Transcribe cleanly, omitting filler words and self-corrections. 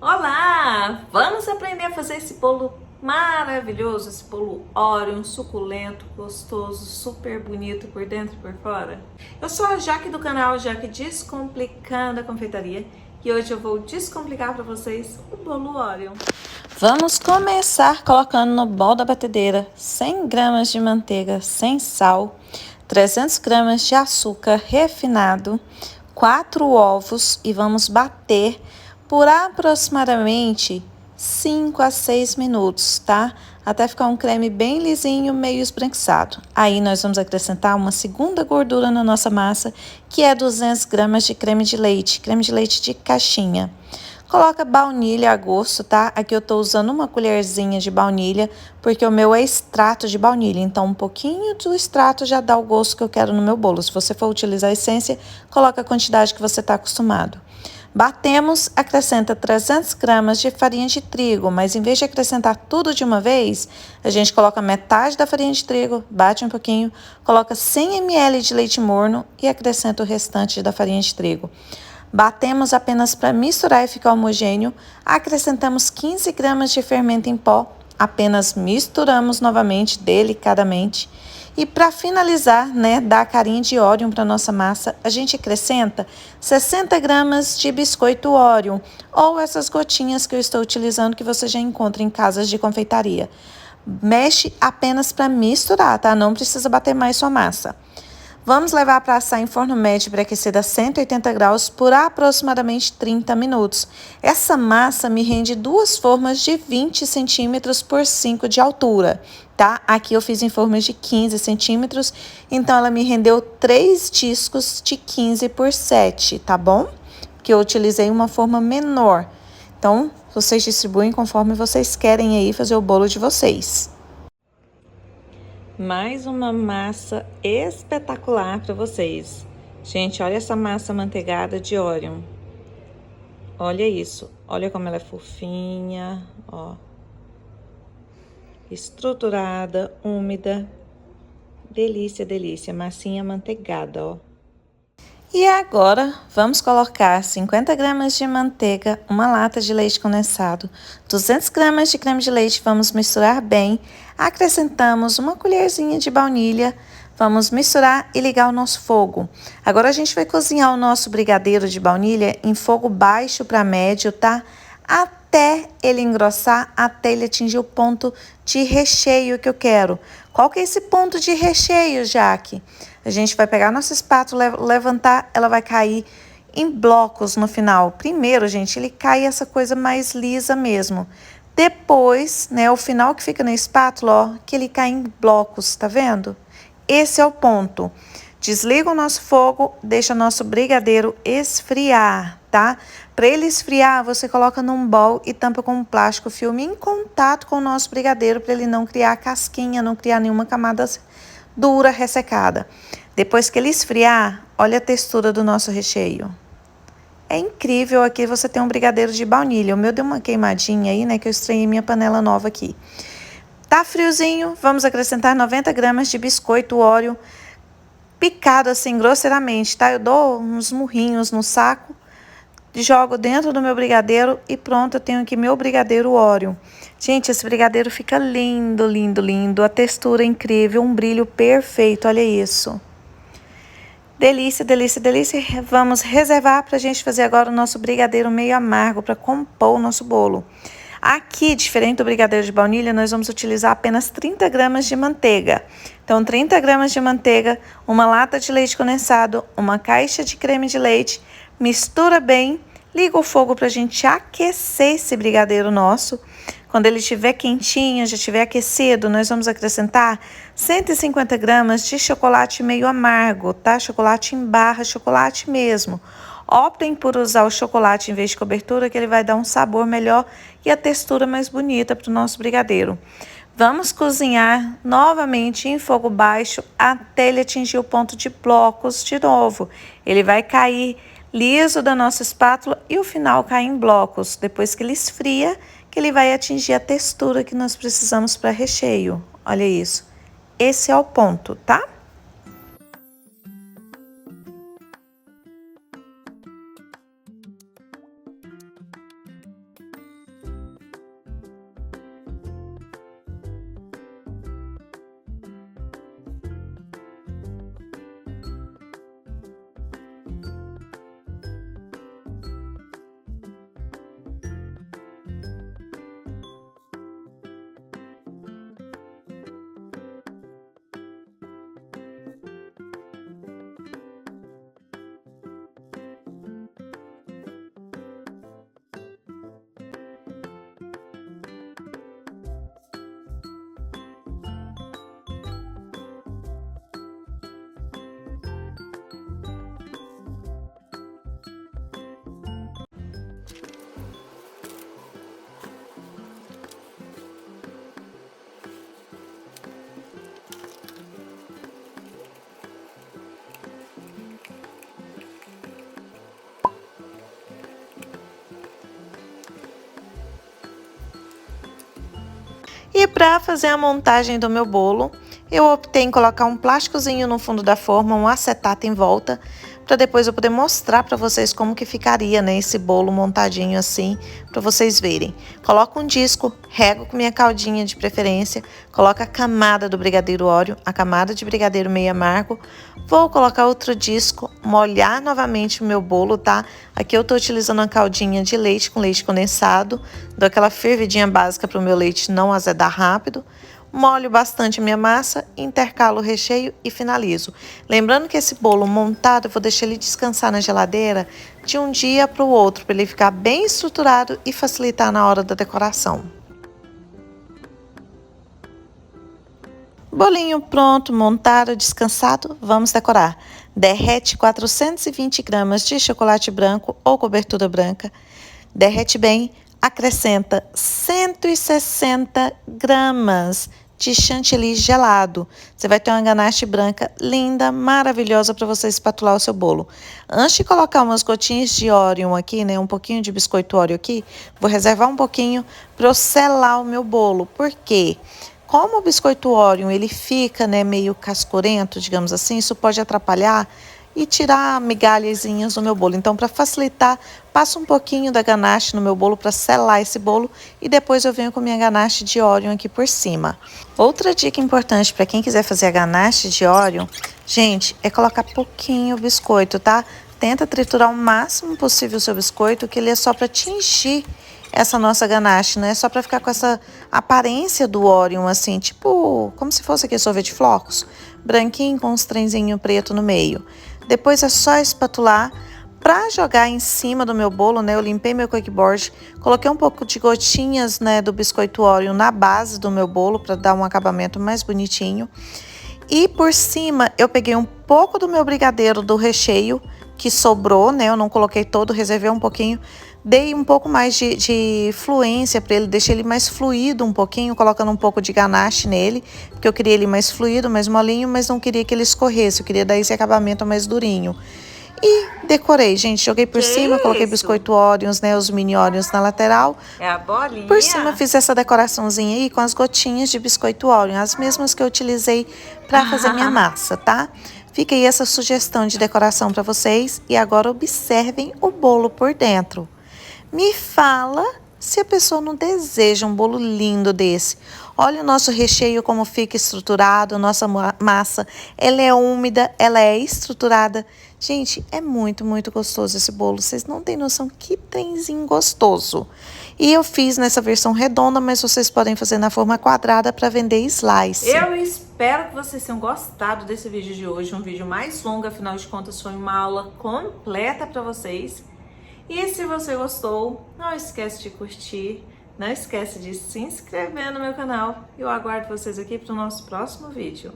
Olá! Vamos aprender a fazer esse bolo maravilhoso, esse bolo Oreo, suculento, gostoso, super bonito por dentro e por fora. Eu sou a Jaque do canal Jaque Descomplicando a Confeitaria e hoje eu vou descomplicar para vocês o bolo Oreo. Vamos começar colocando no bol da batedeira 100 gramas de manteiga sem sal, 300 gramas de açúcar refinado, 4 ovos e vamos bater por aproximadamente 5 a 6 minutos, tá? Até ficar um creme bem lisinho, meio esbranquiçado. Aí nós vamos acrescentar uma segunda gordura na nossa massa, que é 200 gramas de creme de leite de caixinha. Coloca baunilha a gosto, tá? Aqui eu tô usando uma colherzinha de baunilha, porque o meu é extrato de baunilha. Então, um pouquinho do extrato já dá o gosto que eu quero no meu bolo. Se você for utilizar a essência, coloca a quantidade que você tá acostumado. Batemos, acrescenta 300 gramas de farinha de trigo, mas em vez de acrescentar tudo de uma vez, a gente coloca metade da farinha de trigo, bate um pouquinho, coloca 100 ml de leite morno e acrescenta o restante da farinha de trigo. Batemos apenas para misturar e ficar homogêneo, acrescentamos 15 gramas de fermento em pó, apenas misturamos novamente delicadamente. E para finalizar, dar a carinha de Oreo para nossa massa, a gente acrescenta 60 gramas de biscoito Oreo, ou essas gotinhas que eu estou utilizando que você já encontra em casas de confeitaria. Mexe apenas para misturar, tá? Não precisa bater mais sua massa. Vamos levar para assar em forno médio pré-aquecido a 180 graus por aproximadamente 30 minutos. Essa massa me rende duas formas de 20 centímetros por 5 de altura, tá? Aqui eu fiz em formas de 15 centímetros, então ela me rendeu 3 discos de 15 por 7, tá bom? Porque eu utilizei uma forma menor. Então, vocês distribuem conforme vocês querem aí fazer o bolo de vocês. Mais uma massa espetacular para vocês. Gente, olha essa massa manteigada de Oreo. Olha isso, olha como ela é fofinha, ó. Estruturada, úmida. Delícia, delícia, massinha manteigada, ó. E agora, vamos colocar 50 gramas de manteiga, uma lata de leite condensado, 200 gramas de creme de leite, vamos misturar bem. Acrescentamos uma colherzinha de baunilha, vamos misturar e ligar o nosso fogo. Agora a gente vai cozinhar o nosso brigadeiro de baunilha em fogo baixo para médio, tá? Até ele engrossar, até ele atingir o ponto de recheio que eu quero. Qual que é esse ponto de recheio, Jaque? A gente vai pegar nossa espátula, levantar, ela vai cair em blocos no final. Primeiro, gente, ele cai essa coisa mais lisa mesmo. Depois, o final que fica na espátula, ó, que ele cai em blocos, tá vendo? Esse é o ponto. Desliga o nosso fogo, deixa nosso brigadeiro esfriar, tá? Para ele esfriar, você coloca num bowl e tampa com um plástico filme em contato com o nosso brigadeiro para ele não criar casquinha, não criar nenhuma camada dura, ressecada. Depois que ele esfriar, olha a textura do nosso recheio. É incrível, aqui você tem um brigadeiro de baunilha. O meu deu uma queimadinha aí, que eu estranhei minha panela nova aqui. Tá friozinho, vamos acrescentar 90 gramas de biscoito Oreo, picado assim grosseiramente, tá? Eu dou uns murrinhos no saco, jogo dentro do meu brigadeiro e pronto, eu tenho aqui meu brigadeiro Oreo. Gente, esse brigadeiro fica lindo, lindo, lindo. A textura é incrível, um brilho perfeito, olha isso. Delícia, delícia, delícia. Vamos reservar para a gente fazer agora o nosso brigadeiro meio amargo para compor o nosso bolo. Aqui, diferente do brigadeiro de baunilha, nós vamos utilizar apenas 30 gramas de manteiga. Então, 30 gramas de manteiga, uma lata de leite condensado, uma caixa de creme de leite, mistura bem, liga o fogo para a gente aquecer esse brigadeiro nosso. Quando ele estiver quentinho, já estiver aquecido, nós vamos acrescentar 150 gramas de chocolate meio amargo, tá? Chocolate em barra, chocolate mesmo. Optem por usar o chocolate em vez de cobertura, que ele vai dar um sabor melhor e a textura mais bonita para o nosso brigadeiro. Vamos cozinhar novamente em fogo baixo até ele atingir o ponto de blocos de novo. Ele vai cair liso da nossa espátula e o final cai em blocos. Depois que ele esfria, que ele vai atingir a textura que nós precisamos para recheio. Olha isso. Esse é o ponto, tá? E para fazer a montagem do meu bolo, eu optei em colocar um plásticozinho no fundo da forma, um acetato em volta, para depois eu poder mostrar para vocês como que ficaria, né, esse bolo montadinho assim, para vocês verem. Coloco um disco, rego com minha caldinha de preferência, coloco a camada do brigadeiro Oreo, a camada de brigadeiro meio amargo, vou colocar outro disco, molhar novamente o meu bolo, tá? Aqui eu tô utilizando uma caldinha de leite com leite condensado, dou aquela fervidinha básica para o meu leite não azedar rápido. Molho bastante a minha massa, intercalo o recheio e finalizo. Lembrando que esse bolo montado, eu vou deixar ele descansar na geladeira de um dia para o outro, para ele ficar bem estruturado e facilitar na hora da decoração. Bolinho pronto, montado, descansado, vamos decorar. Derrete 420 gramas de chocolate branco ou cobertura branca. Derrete bem. Acrescenta 160 gramas de chantilly gelado. Você vai ter uma ganache branca linda, maravilhosa para você espatular o seu bolo. Antes de colocar umas gotinhas de Oreo aqui, né, um pouquinho de biscoito Oreo aqui, vou reservar um pouquinho para eu selar o meu bolo. Por quê? Como o biscoito Oreo ele fica, né, meio cascorento, digamos assim, isso pode atrapalhar e tirar migalhazinhas do meu bolo. Então, para facilitar, passo um pouquinho da ganache no meu bolo para selar esse bolo e depois eu venho com minha ganache de Oreo aqui por cima. Outra dica importante para quem quiser fazer a ganache de Oreo, gente, é colocar pouquinho o biscoito, tá? Tenta triturar o máximo possível o seu biscoito, que ele é só para tingir essa nossa ganache, né? Só para ficar com essa aparência do Oreo, assim, tipo, como se fosse aquele sorvete flocos, branquinho com uns trenzinhos preto no meio. Depois é só espatular. Para jogar em cima do meu bolo, né? Eu limpei meu cookie board, coloquei um pouco de gotinhas, né, do biscoito Oreo na base do meu bolo para dar um acabamento mais bonitinho. E por cima eu peguei um pouco do meu brigadeiro do recheio que sobrou, né? Eu não coloquei todo, reservei um pouquinho. Dei um pouco mais de fluência para ele, deixei ele mais fluido um pouquinho, colocando um pouco de ganache nele, porque eu queria ele mais fluido, mais molinho, mas não queria que ele escorresse, eu queria dar esse acabamento mais durinho. E decorei, gente, joguei por cima, coloquei biscoito Oreos, né, os mini Oreos na lateral. É a bolinha. Por cima fiz essa decoraçãozinha aí com as gotinhas de biscoito Oreo, as mesmas que eu utilizei para fazer minha massa, tá? Fica aí essa sugestão de decoração para vocês e agora observem o bolo por dentro. Me fala se a pessoa não deseja um bolo lindo desse. Olha o nosso recheio como fica estruturado, nossa massa, ela é úmida, ela é estruturada. Gente, é muito, muito gostoso esse bolo. Vocês não têm noção que trenzinho gostoso. E eu fiz nessa versão redonda, mas vocês podem fazer na forma quadrada para vender slice. Eu espero que vocês tenham gostado desse vídeo de hoje. Um vídeo mais longo, afinal de contas foi uma aula completa para vocês. E se você gostou, não esquece de curtir, não esquece de se inscrever no meu canal. Eu aguardo vocês aqui para o nosso próximo vídeo.